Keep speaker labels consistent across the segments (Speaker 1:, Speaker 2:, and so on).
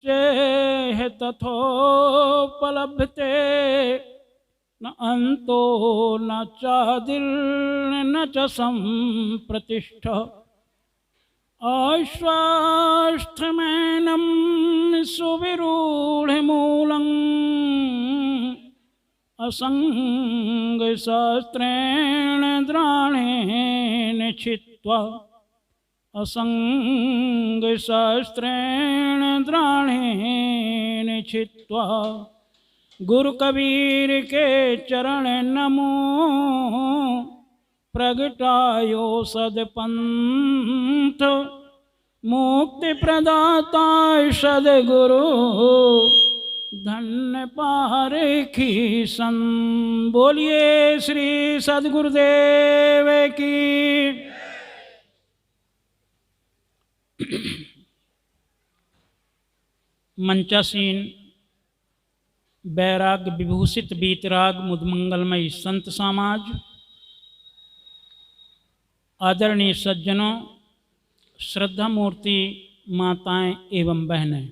Speaker 1: चेह तथोपलभ्यते न अंतो न चादिर् न च संप्रतिष्ठ आश्वास्थ्यमेनं सुविरूढमूलम् असंगशास्त्रेण द्राणेन छित्त्वा असंगशास्त्रेण द्राणेन छित्त्वा गुरु कबीर के चरण नमो प्रगटायो सदपंथ मुक्ति प्रदाता सदगुरु धन्य पारखी सन। बोलिए श्री सदगुरुदेव की। मंचासीन वैराग्य विभूषित बीतराग मुदमंगलमयी संत समाज, आदरणीय सज्जनों, श्रद्धा मूर्ति माताएं एवं बहनें,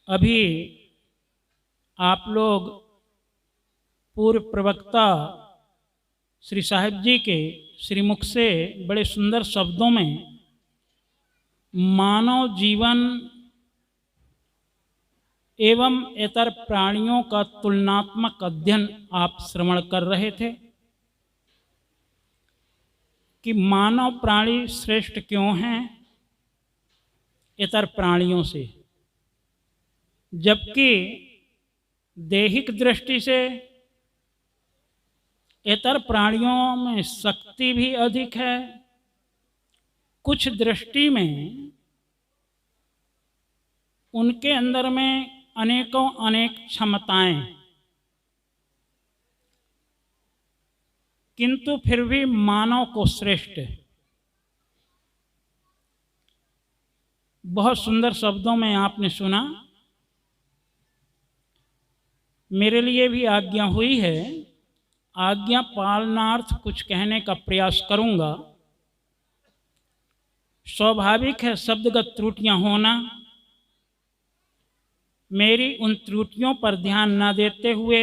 Speaker 1: अभी आप लोग पूर्व प्रवक्ता श्री साहिब जी के श्रीमुख से बड़े सुंदर शब्दों में मानव जीवन एवं इतर प्राणियों का तुलनात्मक अध्ययन आप श्रवण कर रहे थे कि मानव प्राणी श्रेष्ठ क्यों हैं इतर प्राणियों से, जबकि दैहिक दृष्टि से इतर प्राणियों में शक्ति भी अधिक है, कुछ दृष्टि में उनके अंदर में अनेकों अनेक क्षमताएं, किंतु फिर भी मानव को श्रेष्ठ। बहुत सुंदर शब्दों में आपने सुना। मेरे लिए भी आज्ञा हुई है, आज्ञा पालनार्थ कुछ कहने का प्रयास करूंगा। स्वाभाविक है शब्दगत त्रुटियां होना, मेरी उन त्रुटियों पर ध्यान न देते हुए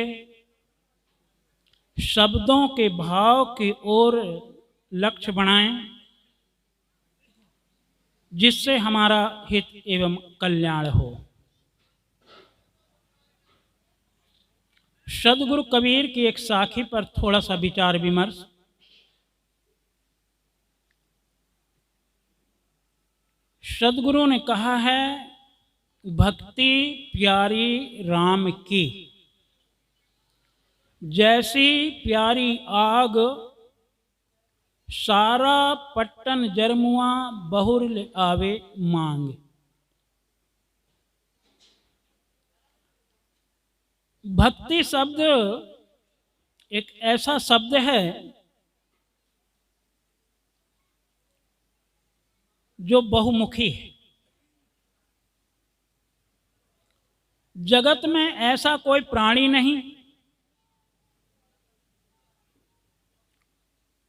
Speaker 1: शब्दों के भाव की ओर लक्ष्य बढ़ाएं, जिससे हमारा हित एवं कल्याण हो। सदगुरु कबीर की एक साखी पर थोड़ा सा विचार विमर्श। सदगुरु ने कहा है, भक्ति प्यारी राम की, जैसी प्यारी आग सारा पट्टन जरमुआ बहुर ले आवे मांग। भक्ति शब्द एक ऐसा शब्द है जो बहुमुखी है। जगत में ऐसा कोई प्राणी नहीं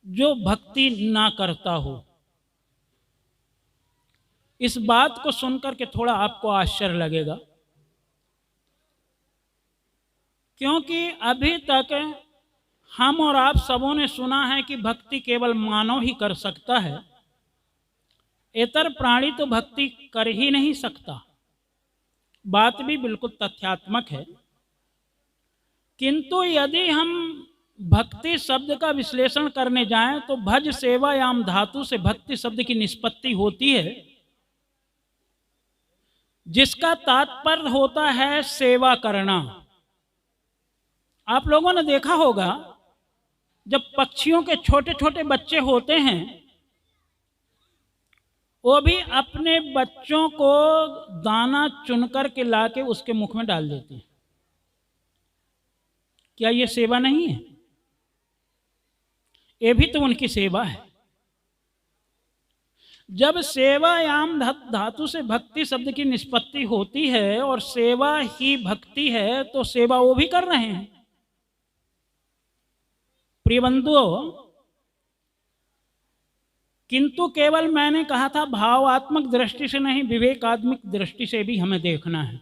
Speaker 1: जो भक्ति ना करता हो। इस बात को सुनकर के थोड़ा आपको आश्चर्य लगेगा, क्योंकि अभी तक हम और आप सबों ने सुना है कि भक्ति केवल मानव ही कर सकता है, इतर प्राणी तो भक्ति कर ही नहीं सकता। बात भी बिल्कुल तथ्यात्मक है। किंतु यदि हम भक्ति शब्द का विश्लेषण करने जाएं तो भज सेवायाम धातु से भक्ति शब्द की निष्पत्ति होती है, जिसका तात्पर्य होता है सेवा करना। आप लोगों ने देखा होगा, जब पक्षियों के छोटे छोटे बच्चे होते हैं, वो भी अपने बच्चों को दाना चुनकर के लाके उसके मुख में डाल देते हैं। क्या ये सेवा नहीं है? ये भी तो उनकी सेवा है। जब सेवायाम धातु से भक्ति शब्द की निष्पत्ति होती है और सेवा ही भक्ति है, तो सेवा वो भी कर रहे हैं। प्रिय बंधुओं, किंतु केवल मैंने कहा था भावात्मक दृष्टि से नहीं, विवेकात्मक दृष्टि से भी हमें देखना है।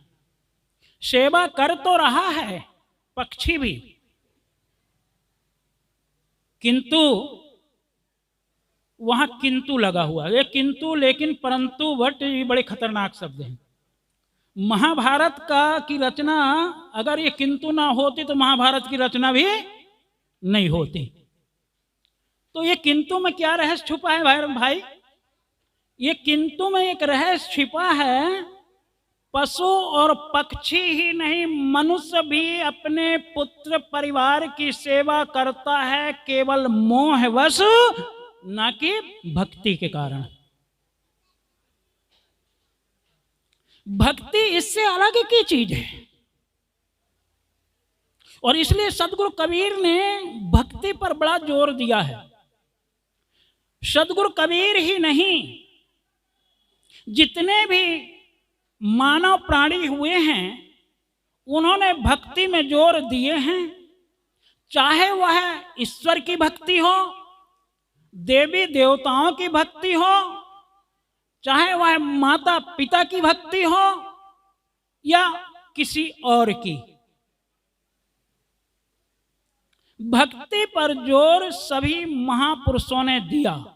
Speaker 1: सेवा कर तो रहा है पक्षी भी, किंतु वहां किंतु लगा हुआ है। ये किंतु, लेकिन, परंतु, बट ये बड़े खतरनाक शब्द हैं। महाभारत की रचना अगर ये किंतु ना होती तो महाभारत की रचना भी नहीं होती। तो ये किंतु में क्या रहस्य छुपा है भाई? ये किंतु में एक रहस्य छिपा है। पशु और पक्षी ही नहीं, मनुष्य भी अपने पुत्र परिवार की सेवा करता है केवल मोहवश, ना कि भक्ति के कारण। भक्ति इससे अलग की चीज है। और इसलिए सदगुरु कबीर ने भक्ति पर बड़ा जोर दिया है। सदगुरु कबीर ही नहीं, जितने भी मानव प्राणी हुए हैं उन्होंने भक्ति में जोर दिए हैं। चाहे वह ईश्वर की भक्ति हो, देवी देवताओं की भक्ति हो, चाहे वह माता पिता की भक्ति हो या किसी और की, भक्ति पर जोर सभी महापुरुषों ने दिया।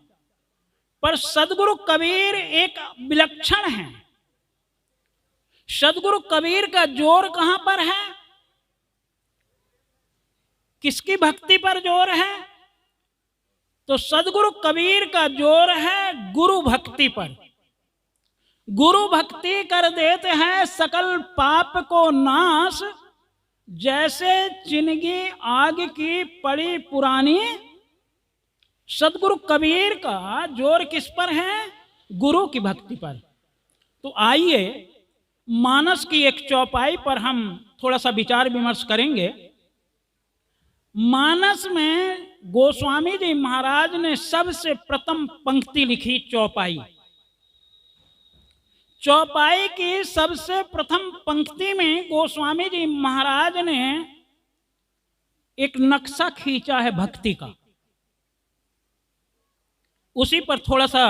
Speaker 1: पर सदगुरु कबीर एक विलक्षण है। सदगुरु कबीर का जोर कहां पर है? किसकी भक्ति पर जोर है? तो सदगुरु कबीर का जोर है गुरु भक्ति पर। गुरु भक्ति कर देते हैं सकल पाप को नाश, जैसे चिनगी आग की पड़ी पुरानी। सदगुरु कबीर का जोर किस पर है? गुरु की भक्ति पर। तो आइए मानस की एक चौपाई पर हम थोड़ा सा विचार विमर्श करेंगे। मानस में गोस्वामी जी महाराज ने सबसे प्रथम पंक्ति लिखी चौपाई। चौपाई की सबसे प्रथम पंक्ति में गोस्वामी जी महाराज ने एक नक्शा खींचा है भक्ति का। उसी पर थोड़ा सा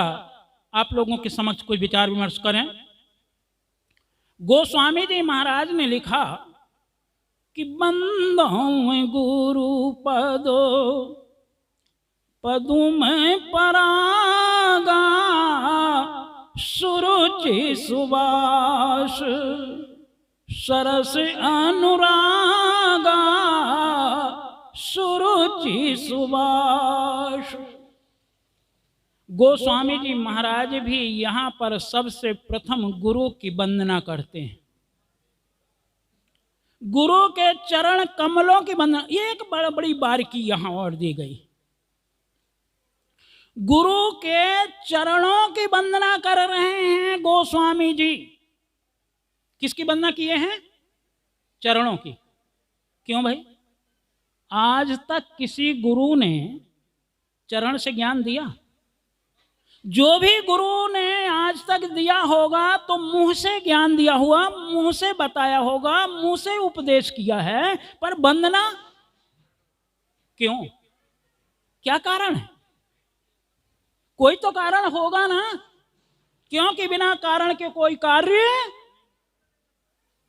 Speaker 1: आप लोगों के समक्ष कुछ विचार विमर्श करें। गोस्वामी जी महाराज ने लिखा कि बंदो गुरु पदो पदु में परागा, सुरुचि सुबास सरस अनुरागा, सुरुचि सुबास। गोस्वामी जी महाराज भी यहां पर सबसे प्रथम गुरु की वंदना करते हैं। गुरु के चरण कमलों की वंदना, एक बड़ी बारीकी यहां और दी गई। गुरु के चरणों की वंदना कर रहे हैं गोस्वामी जी। किसकी वंदना किए हैं? चरणों की। क्यों भाई? आज तक किसी गुरु ने चरण से ज्ञान दिया? जो भी गुरु ने आज तक दिया होगा तो मुंह से ज्ञान दिया हुआ, मुंह से बताया होगा, मुंह से उपदेश किया है। पर वंदना क्यों? क्या कारण है? कोई तो कारण होगा ना, क्योंकि बिना कारण के कोई कार्य,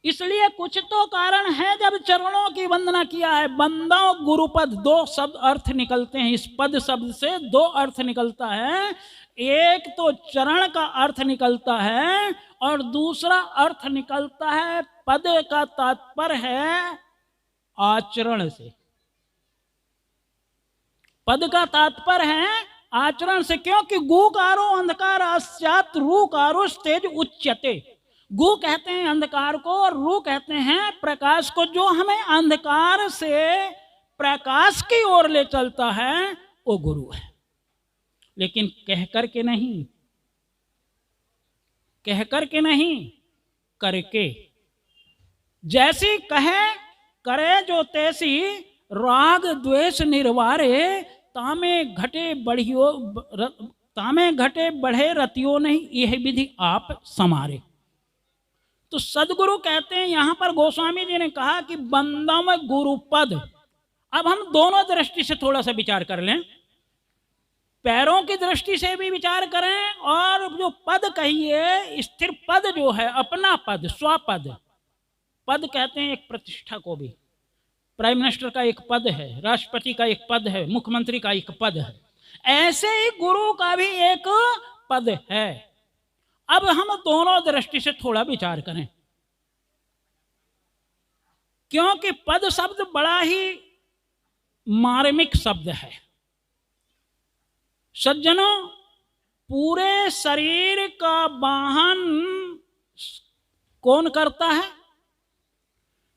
Speaker 1: इसलिए कुछ तो कारण है जब चरणों की वंदना किया है। बंदो गुरुपद, दो शब्द अर्थ निकलते हैं। इस पद शब्द से दो अर्थ निकलता है। एक तो चरण का अर्थ निकलता है और दूसरा अर्थ निकलता है पद का तात्पर्य है आचरण से। पद का तात्पर्य है आचरण से। क्योंकि गुकारो अंधकार अस्यात् रूकारो तेज उच्यते। गु कहते हैं अंधकार को और रू कहते हैं प्रकाश को। जो हमें अंधकार से प्रकाश की ओर ले चलता है वो गुरु है। लेकिन कह करके नहीं, कह करके नहीं, करके। जैसी कहे करे जो तैसी, राग द्वेष निर्वारे, तामे घटे बढ़ियो तामे घटे बढ़े रतियो नहीं, यह विधि आप समारे। तो सदगुरु कहते हैं, यहां पर गोस्वामी जी ने कहा कि बंदम गुरुपद। अब हम दोनों दृष्टि से थोड़ा सा विचार कर लें पैरों की दृष्टि से भी विचार करें, और जो पद कहिए, स्थिर पद जो है, अपना पद, स्वपद, पद कहते हैं एक प्रतिष्ठा को भी। प्राइम मिनिस्टर का एक पद है, राष्ट्रपति का एक पद है, मुख्यमंत्री का एक पद है, ऐसे ही गुरु का भी एक पद है। अब हम दोनों दृष्टि से थोड़ा विचार करें, क्योंकि पद शब्द बड़ा ही मार्मिक शब्द है। सज्जनों, पूरे शरीर का वाहन कौन करता है?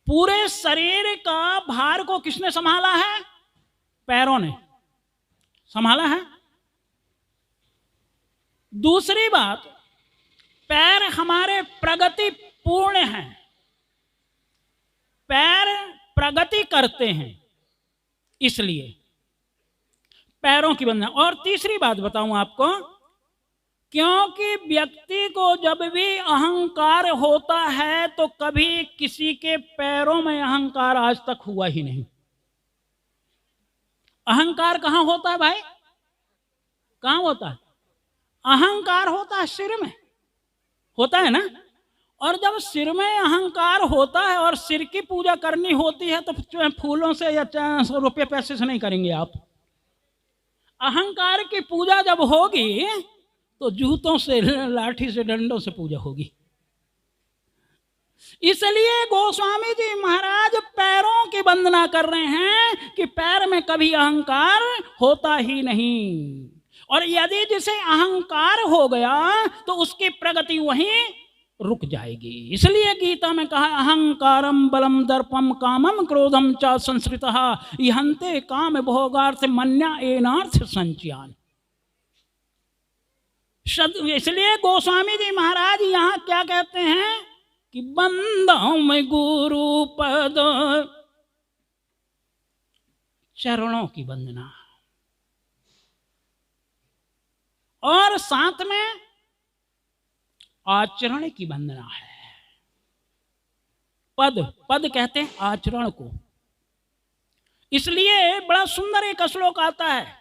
Speaker 1: पूरे शरीर का भार को किसने संभाला है? पैरों ने संभाला है। दूसरी बात, पैर हमारे प्रगति पूर्ण हैं, पैर प्रगति करते हैं, इसलिए पैरों की वंदना। और तीसरी बात बताऊं आपको, क्योंकि व्यक्ति को जब भी अहंकार होता है तो कभी किसी के पैरों में अहंकार आज तक हुआ ही नहीं। अहंकार कहां होता है भाई? कहां होता है? अहंकार होता है सिर में, होता है ना। और जब सिर में अहंकार होता है और सिर की पूजा करनी होती है तो फूलों से या रुपये पैसे से नहीं करेंगे आप। अहंकार की पूजा जब होगी तो जूतों से, लाठी से, डंडों से पूजा होगी। इसलिए गोस्वामी जी महाराज पैरों की वंदना कर रहे हैं कि पैर में कभी अहंकार होता ही नहीं, और यदि जिसे अहंकार हो गया तो उसकी प्रगति वहीं रुक जाएगी। इसलिए गीता में कहा, अहंकारम बलम दर्पम कामम क्रोधम च संश्रितः यहन्ते काम भोगार्थ मन्या एनार्थ संचयान। इसलिए गोस्वामी जी महाराज यहाँ क्या कहते हैं कि बंदों में गुरु पद, चरणों की वंदना, और साथ में आचरण की वंदना है। पद, पद कहते हैं आचरण को। इसलिए बड़ा सुंदर एक श्लोक आता है,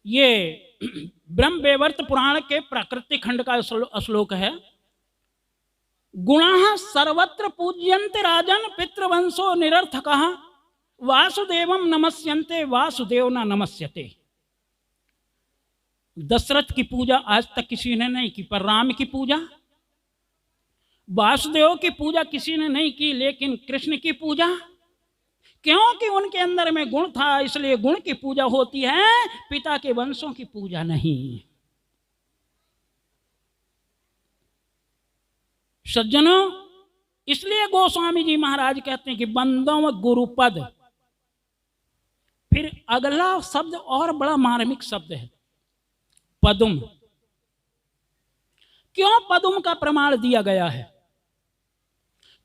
Speaker 1: ये ब्रह्मवैवर्त पुराण के प्राकृतिक खंड का श्लोक है। गुणाः सर्वत्र पूज्यन्ते राजन पितृवंशो निरर्थकः वासुदेवम नमस्यन्ते वासुदेव न नमस्यते। दशरथ की पूजा आज तक किसी ने नहीं की, पर राम की पूजा, वासुदेव की पूजा किसी ने नहीं की, लेकिन कृष्ण की पूजा, क्योंकि उनके अंदर में गुण था, इसलिए गुण की पूजा होती है, पिता के वंशों की पूजा नहीं। सज्जनों, इसलिए गोस्वामी जी महाराज कहते हैं कि बंदों गुरुपद। फिर अगला शब्द और बड़ा मार्मिक शब्द है, पदुम। क्यों पदुम का प्रमाण दिया गया है?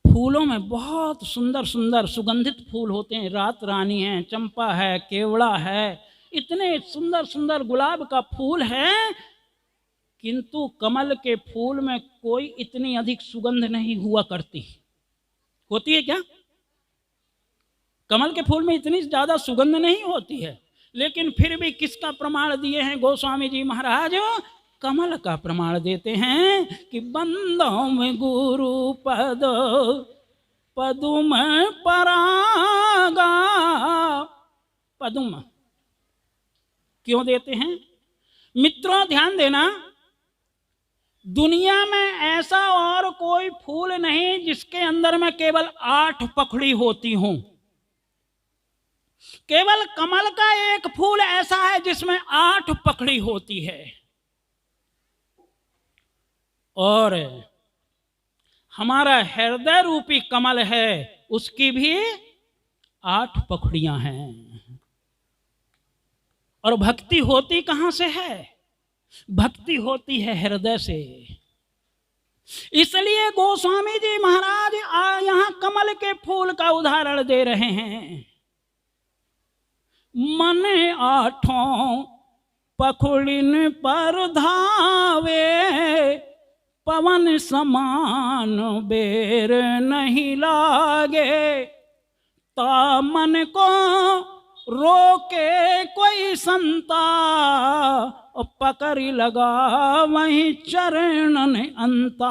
Speaker 1: फूलों में बहुत सुंदर सुंदर सुगंधित फूल होते हैं, रात रानी है, चंपा है, केवड़ा है, इतने सुंदर सुंदर गुलाब का फूल है, किंतु कमल के फूल में कोई इतनी अधिक सुगंध नहीं हुआ करती। होती है क्या? कमल के फूल में इतनी ज्यादा सुगंध नहीं होती है, लेकिन फिर भी किसका प्रमाण दिए हैं गोस्वामी जी महाराज? कमल का प्रमाण देते हैं कि बंदों में गुरु पद पदुम परागा। पदुम क्यों देते हैं? मित्रों ध्यान देना, दुनिया में ऐसा और कोई फूल नहीं जिसके अंदर में केवल 8 पखड़ी होती हों। केवल कमल का एक फूल ऐसा है जिसमें 8 पखड़ी होती है, और हमारा हृदय रूपी कमल है, उसकी भी 8 पखड़ियां हैं। और भक्ति होती कहां से है? भक्ति होती है हृदय से। इसलिए गोस्वामी जी महाराज यहां कमल के फूल का उदाहरण दे रहे हैं। मन 8 पखुड़िन पर धावे, पवन समान बेर नहीं लागे, ता मन को रोके कोई संता, और पकड़ी लगा वहीं चरणन अंता।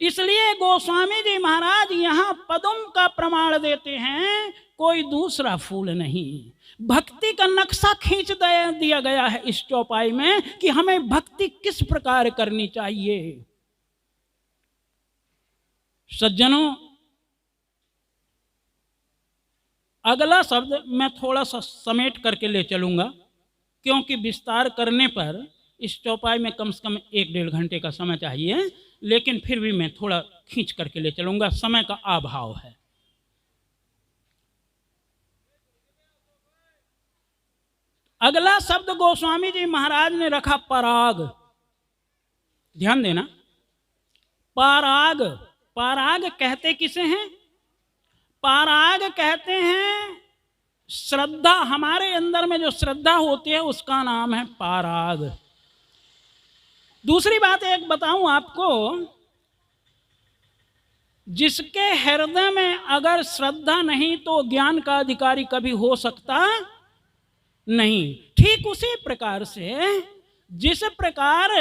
Speaker 1: इसलिए गोस्वामी जी महाराज यहाँ पदम का प्रमाण देते हैं, कोई दूसरा फूल नहीं। भक्ति का नक्शा खींच दिया गया है इस चौपाई में कि हमें भक्ति किस प्रकार करनी चाहिए। सज्जनों, अगला शब्द मैं थोड़ा सा समेट करके ले चलूंगा, क्योंकि विस्तार करने पर इस चौपाई में कम से कम 1-1.5 घंटे का समय चाहिए, लेकिन फिर भी मैं थोड़ा खींच करके ले चलूंगा, समय का अभाव है। अगला शब्द गोस्वामी जी महाराज ने रखा पराग। ध्यान देना, पराग। पराग कहते किसे हैं? पराग कहते हैं श्रद्धा। हमारे अंदर में जो श्रद्धा होती है उसका नाम है पराग। दूसरी बात एक बताऊं आपको, जिसके हृदय में अगर श्रद्धा नहीं तो ज्ञान का अधिकारी कभी हो सकता नहीं। ठीक उसी प्रकार से जिस प्रकार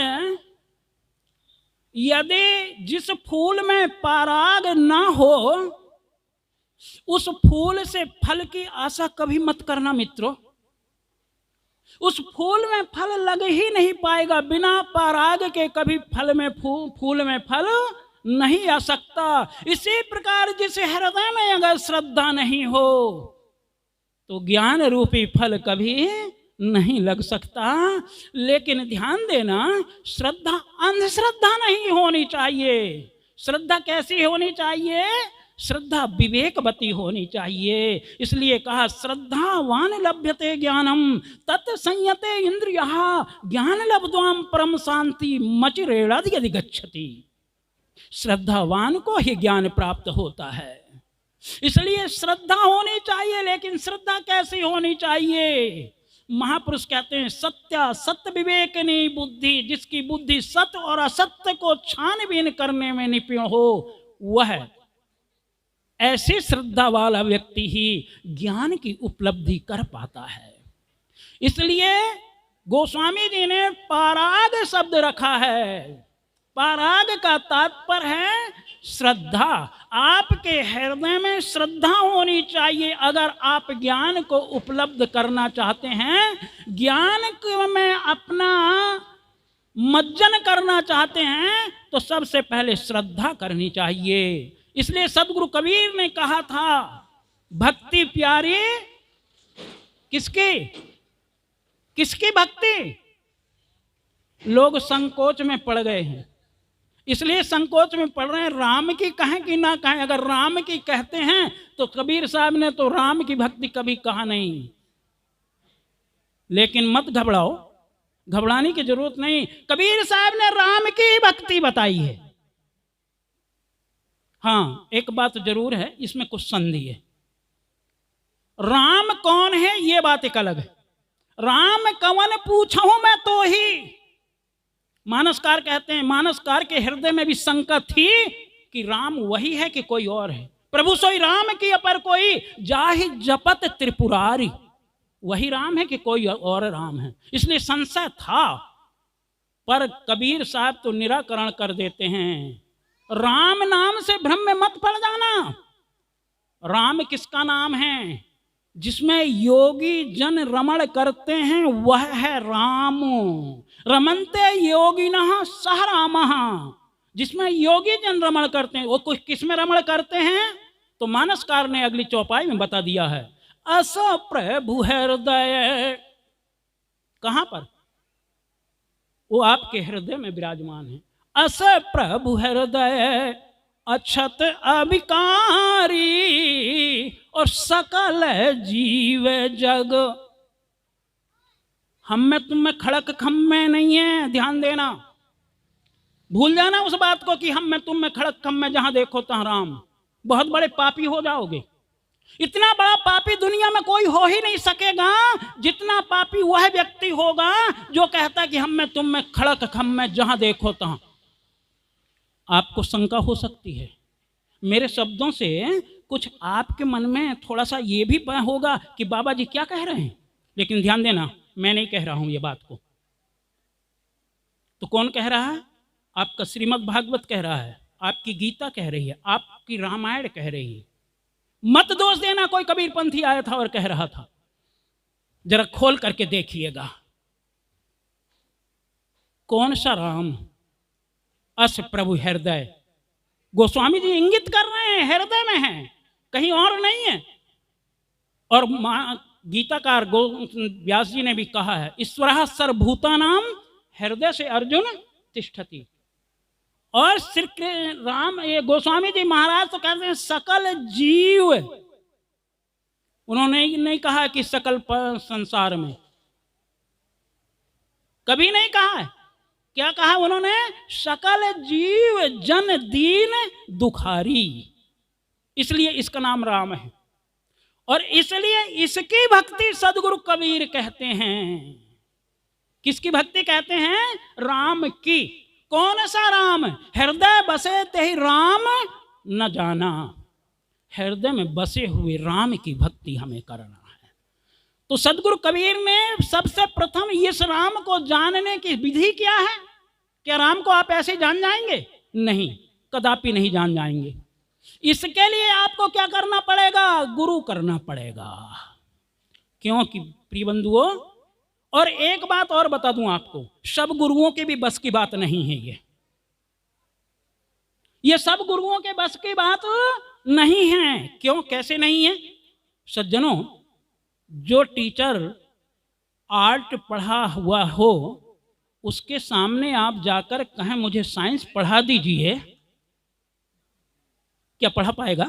Speaker 1: यदि जिस फूल में पराग ना हो, उस फूल से फल की आशा कभी मत करना मित्रों। उस फूल में फल लग ही नहीं पाएगा, बिना पराग के कभी फल में फूल में फल नहीं आ सकता। इसी प्रकार जिस हृदय में अगर श्रद्धा नहीं हो तो ज्ञान रूपी फल कभी नहीं लग सकता। लेकिन ध्यान देना, श्रद्धा अंधश्रद्धा नहीं होनी चाहिए। श्रद्धा कैसी होनी चाहिए? श्रद्धा विवेकवती होनी चाहिए। इसलिए कहा श्रद्धावान लभ्यते ज्ञानम तत् संयते इंद्रियः ज्ञान लब्ध्वाम परम शांति मचिरेणादि यदि गच्छति। श्रद्धावान को ही ज्ञान प्राप्त होता है। इसलिए श्रद्धा होनी चाहिए, लेकिन श्रद्धा कैसी होनी चाहिए? महापुरुष कहते हैं सत्या सत्य विवेकनी बुद्धि, जिसकी बुद्धि सत्य और असत्य को छानबीन करने में निपुण हो, वह ऐसी श्रद्धा वाला व्यक्ति ही ज्ञान की उपलब्धि कर पाता है। इसलिए गोस्वामी जी ने पराग शब्द रखा है। पराग का तात्पर्य है श्रद्धा। आपके हृदय में श्रद्धा होनी चाहिए। अगर आप ज्ञान को उपलब्ध करना चाहते हैं, ज्ञान में अपना मज्जन करना चाहते हैं, तो सबसे पहले श्रद्धा करनी चाहिए। इसलिए सदगुरु कबीर ने कहा था, भक्ति प्यारी किसकी? किसकी भक्ति? लोग संकोच में पड़ गए हैं, इसलिए संकोच में पड़ रहे हैं। राम की कहें कि ना कहें? अगर राम की कहते हैं तो कबीर साहब ने तो राम की भक्ति कभी कहा नहीं। लेकिन मत घबराओ, घबराने की जरूरत नहीं। कबीर साहब ने राम की भक्ति बताई है। हाँ, एक बात जरूर है, इसमें कुछ संधि है। राम कौन है ये बात एक अलग है। राम कवन पूछूं मैं तो ही। मानसकार कहते हैं, मानसकार के हृदय में भी शंका थी कि राम वही है कि कोई और है। प्रभु सोई राम की अपर कोई जाहि जपत त्रिपुरारी। वही राम है कि कोई और राम है, इसलिए संशय था। पर कबीर साहब तो निराकरण कर देते हैं। राम नाम से भ्रम में मत पड़ जाना। राम किसका नाम है? जिसमें योगी जन रमण करते हैं वह है राम। रमनते योगिनः सह रामः। जिसमें योगी जन रमण करते हैं, वो कुछ किसमें रमण करते हैं? तो मानसकार ने अगली चौपाई में बता दिया है। अस प्रभु हृदय, कहां पर? वो आपके हृदय में विराजमान है। अस प्रभु हृदय अक्षत अभिकारी और सकल जीव जग। हम में तुम में खड़क खम में नहीं है। ध्यान देना, भूल जाना उस बात को कि हम में तुम में खड़क खम में जहां देखो तहां राम। बहुत बड़े पापी हो जाओगे। इतना बड़ा पापी दुनिया में कोई हो ही नहीं सकेगा जितना पापी वह व्यक्ति होगा जो कहता कि हम में तुम में खड़क खम में जहां देखो तहां। आपको शंका हो सकती है, मेरे शब्दों से कुछ आपके मन में थोड़ा सा ये भी होगा कि बाबा जी क्या कह रहे हैं, लेकिन ध्यान देना, मैं नहीं कह रहा हूं ये बात को। तो कौन कह रहा है? आपका श्रीमद् भागवत कह रहा है, आपकी गीता कह रही है, आपकी रामायण कह रही है। मत दोष देना कोई कबीरपंथी आया था और कह रहा था, जरा खोल करके देखिएगा कौन सा राम? अस प्रभु हृदय। गोस्वामी जी इंगित कर रहे हैं हृदय में है, कहीं और नहीं है। और गीताकार व्यास जी ने भी कहा है, ईश्वरः सर्वभूतानां हृदय से अर्जुन तिष्ठति। और श्री राम, ये गोस्वामी जी महाराज तो कहते हैं सकल जीव। उन्होंने नहीं कहा कि सकल संसार में, कभी नहीं कहा है। क्या कहा उन्होंने? सकल जीव जन दीन दुखारी। इसलिए इसका नाम राम है, और इसलिए इसकी भक्ति सदगुरु कबीर कहते हैं। किसकी भक्ति कहते हैं? राम की। कौन सा राम? हृदय बसे ते राम न जाना। हृदय में बसे हुए राम की भक्ति हमें करना है। तो सदगुरु कबीर ने सबसे प्रथम इस राम को जानने की विधि क्या है? क्या राम को आप ऐसे जान जाएंगे? नहीं, कदापि नहीं जान जाएंगे। इसके लिए आपको क्या करना पड़ेगा? गुरु करना पड़ेगा। क्योंकि प्रिय बंधुओं, और एक बात और बता दूं आपको, सब गुरुओं के भी बस की बात नहीं है। ये सब गुरुओं के बस की बात नहीं है। क्यों, कैसे नहीं है? सज्जनों, जो टीचर आर्ट पढ़ा हुआ हो उसके सामने आप जाकर कहें मुझे साइंस पढ़ा दीजिए, क्या पढ़ा पाएगा?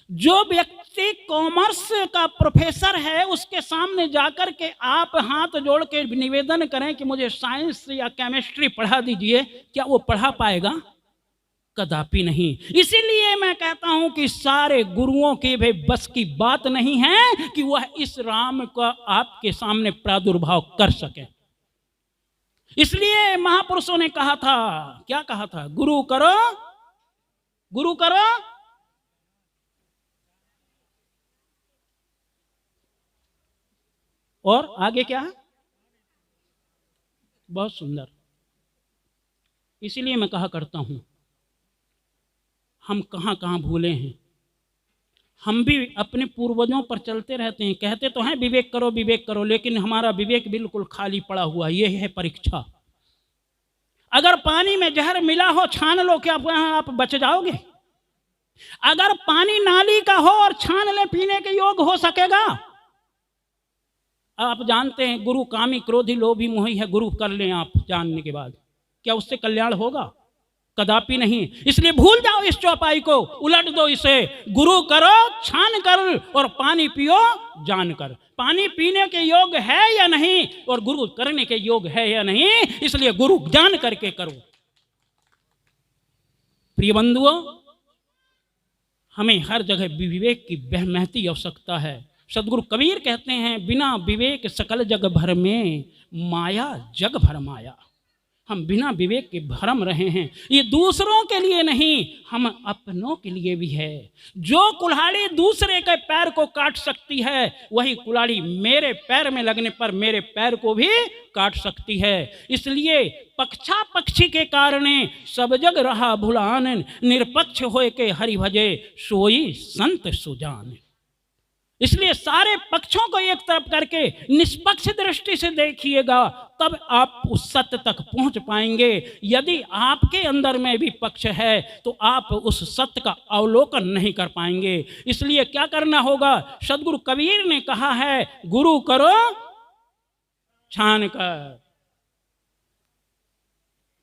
Speaker 1: जो व्यक्ति कॉमर्स का प्रोफेसर है उसके सामने जाकर के आप हाथ जोड़ के निवेदन करें कि मुझे साइंस या केमिस्ट्री पढ़ा दीजिए, क्या वो पढ़ा पाएगा? कदापि नहीं। इसीलिए मैं कहता हूं कि सारे गुरुओं के भी बस की बात नहीं है कि वह इस राम का आपके सामने प्रादुर्भाव कर सके। इसलिए महापुरुषों ने कहा था, क्या कहा था? गुरु करो, गुरु करो। और आगे क्या है? बहुत सुंदर। इसीलिए मैं कहा करता हूं, हम कहां कहां भूले हैं। हम भी अपने पूर्वजों पर चलते रहते हैं, कहते तो हैं विवेक करो विवेक करो, लेकिन हमारा विवेक बिल्कुल खाली पड़ा हुआ। यह है परीक्षा। अगर पानी में जहर मिला हो, छान लो, क्या आप बच जाओगे? अगर पानी नाली का हो और छान ले, पीने के योग्य हो सकेगा? आप जानते हैं गुरु कामी क्रोधी लोभी मोही है। गुरु कर लें आप जानने के बाद, क्या उससे कल्याण होगा? कदापि नहीं। इसलिए भूल जाओ इस चौपाई को, उलट दो इसे। गुरु करो छान कर और पानी पियो जान कर। पानी पीने के योग्य है या नहीं, और गुरु करने के योग्य है या नहीं, इसलिए गुरु जान करके करो। प्रिय बंधुओं, हमें हर जगह विवेक की महती आवश्यकता है। सदगुरु कबीर कहते हैं, बिना विवेक सकल जग भर में, माया जग भर माया। हम बिना विवेक के भरम रहे हैं। ये दूसरों के लिए नहीं, हम अपनों के लिए भी है। जो कुल्हाड़ी दूसरे के पैर को काट सकती है, वही कुल्हाड़ी मेरे पैर में लगने पर मेरे पैर को भी काट सकती है। इसलिए पक्षा पक्षी के कारणे सब जग रहा भुलान, निरपक्ष होए के हरि भजे सोई संत सुजान। इसलिए सारे पक्षों को एक तरफ करके निष्पक्ष दृष्टि से देखिएगा, तब आप उस सत्य तक पहुंच पाएंगे। यदि आपके अंदर में भी पक्ष है तो आप उस सत्य का अवलोकन नहीं कर पाएंगे। इसलिए क्या करना होगा? सदगुरु कबीर ने कहा है, गुरु करो छान कर।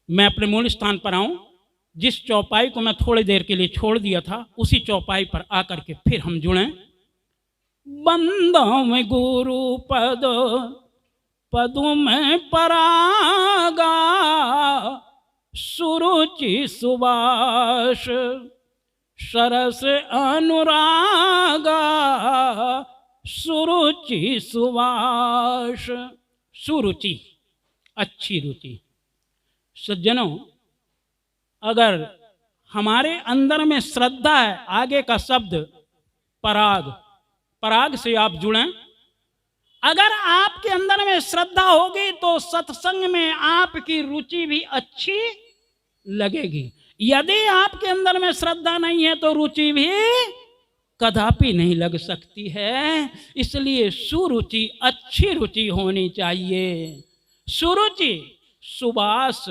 Speaker 1: मैं अपने मूल स्थान पर आऊं। जिस चौपाई को मैं थोड़ी देर के लिए छोड़ दिया था, उसी चौपाई पर आकर के फिर हम जुड़ें। बंदों में गुरु पद पदों में परागा, सुरुचि सुबास सरस अनुरागा, सुरुचि सुबास। सुरुचि, अच्छी रुचि। सज्जनों, अगर हमारे अंदर में श्रद्धा है। आगे का शब्द पराग, पराग से आप जुड़ें। अगर आपके अंदर में श्रद्धा होगी तो सत्संग में आपकी रुचि भी अच्छी लगेगी। यदि आपके अंदर में श्रद्धा नहीं है तो रुचि भी कदापि नहीं लग सकती है। इसलिए सुरुचि, अच्छी रुचि होनी चाहिए। सुरुचि, सुबास।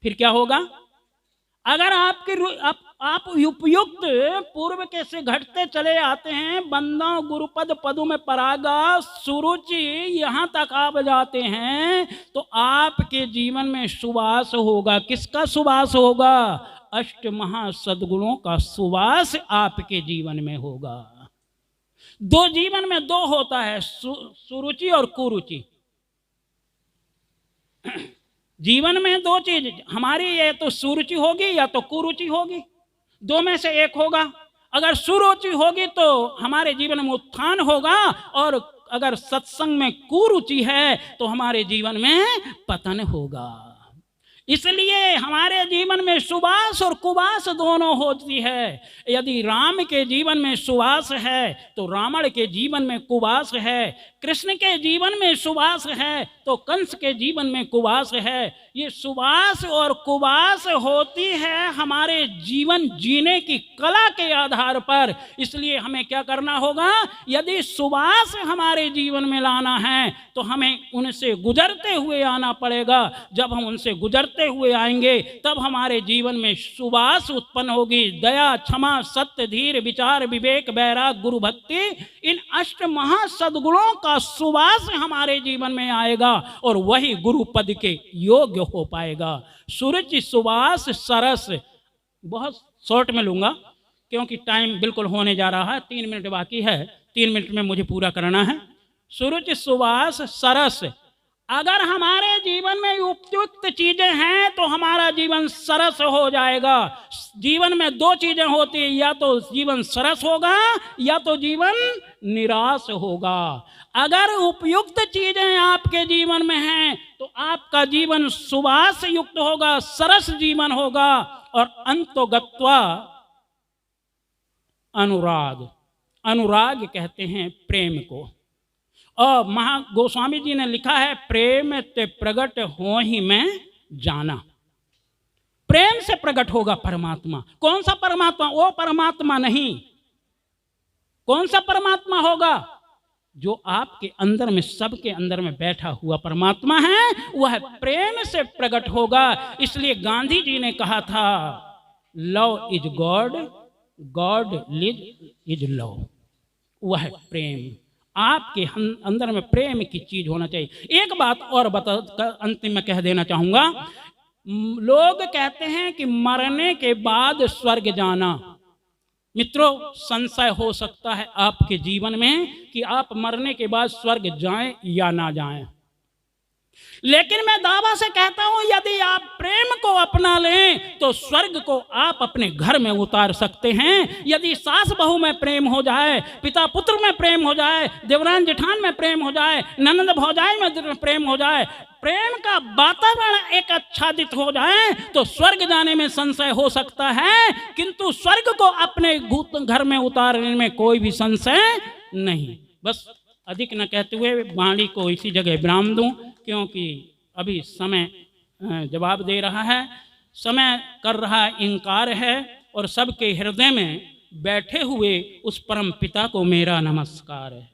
Speaker 1: फिर क्या होगा? अगर आपकी आप उपयुक्त पूर्व के से घटते चले आते हैं, बंदों गुरुपद पदों में परागा सुरुचि यहाँ तक आप जाते हैं तो आपके जीवन में सुवास होगा। किसका सुवास होगा? अष्ट महासद्गुणों का सुवास आपके जीवन में होगा। दो जीवन में दो होता है, सुरुचि और कुरुचि। जीवन में दो चीज हमारी, ये तो सुरुचि होगी या तो कुरुचि होगी, दो में से एक होगा। अगर सुरुचि होगी तो हमारे जीवन में उत्थान होगा, और अगर सत्संग में कुरुचि है तो हमारे जीवन में पतन होगा। इसलिए हमारे जीवन में सुबास और कुबास दोनों होती है। यदि राम के जीवन में सुबास है तो रावण के जीवन में कुबास है, कृष्ण के जीवन में सुबास है तो कंस के जीवन में कुबास है। ये सुबास और कुबास होती है हमारे जीवन जीने की कला के आधार पर। इसलिए हमें क्या करना होगा? यदि सुबास हमारे जीवन में लाना है तो हमें उनसे गुजरते हुए आना पड़ेगा। जब हम उनसे गुजरते हुए आएंगे तब हमारे जीवन में सुबास उत्पन्न होगी। दया, क्षमा, सत्य, धीर, विचार, विवेक, वैराग, गुरु भक्ति, इन अष्ट महासद्गुणों का सुवास हमारे जीवन में आएगा और वही गुरु पद के योग्य हो पाएगा। सूरज, सुवास, सरस। बहुत शॉर्ट में लूंगा क्योंकि टाइम बिल्कुल होने जा रहा है, 3 मिनट बाकी है, 3 मिनट में मुझे पूरा करना है। सूरज, सुवास, सरस। अगर हमारे जीवन में उपयुक्त चीजें हैं तो हमारा जीवन सरस हो जाएगा। जीवन में दो चीजें होती है, या तो जीवन सरस होगा या तो जीवन निराश होगा। अगर उपयुक्त चीजें आपके जीवन में हैं तो आपका जीवन सुवास युक्त होगा, सरस जीवन होगा। और अंतोगत्वा अनुराग, अनुराग कहते हैं प्रेम को। और महा गोस्वामी जी ने लिखा है, प्रेम ते प्रगट हो ही मैं जाना। प्रेम से प्रकट होगा परमात्मा। कौन सा परमात्मा? वो परमात्मा नहीं। कौन सा परमात्मा होगा? जो आपके अंदर में, सबके अंदर में बैठा हुआ परमात्मा है, वह प्रेम से प्रकट होगा। इसलिए गांधी जी ने कहा था, love is God, God is love. वह प्रेम, आपके अंदर में प्रेम की चीज होना चाहिए। एक बात और अंतिम में कह देना चाहूंगा। लोग कहते हैं कि मरने के बाद स्वर्ग जाना। मित्रों, संशय हो सकता है आपके जीवन में कि आप मरने के बाद स्वर्ग जाएं या ना जाएं, लेकिन मैं दावा से कहता हूं, यदि आप प्रेम को अपना लें तो स्वर्ग को आप अपने घर में उतार सकते हैं। यदि सास बहू में प्रेम हो जाए, पिता पुत्र में प्रेम हो जाए, देवरान जेठान में प्रेम हो जाए, ननंद भौजाई में प्रेम हो जाए, प्रेम का वातावरण एक आच्छादित हो जाए तो स्वर्ग जाने में संशय हो सकता है, किंतु स्वर्ग को अपने घर में उतारने में कोई भी संशय नहीं। बस अधिक न कहते हुए वाणी को इसी जगह विराम दूं, क्योंकि अभी समय जवाब दे रहा है, समय कर रहा इनकार है, और सबके हृदय में बैठे हुए उस परम पिता को मेरा नमस्कार है।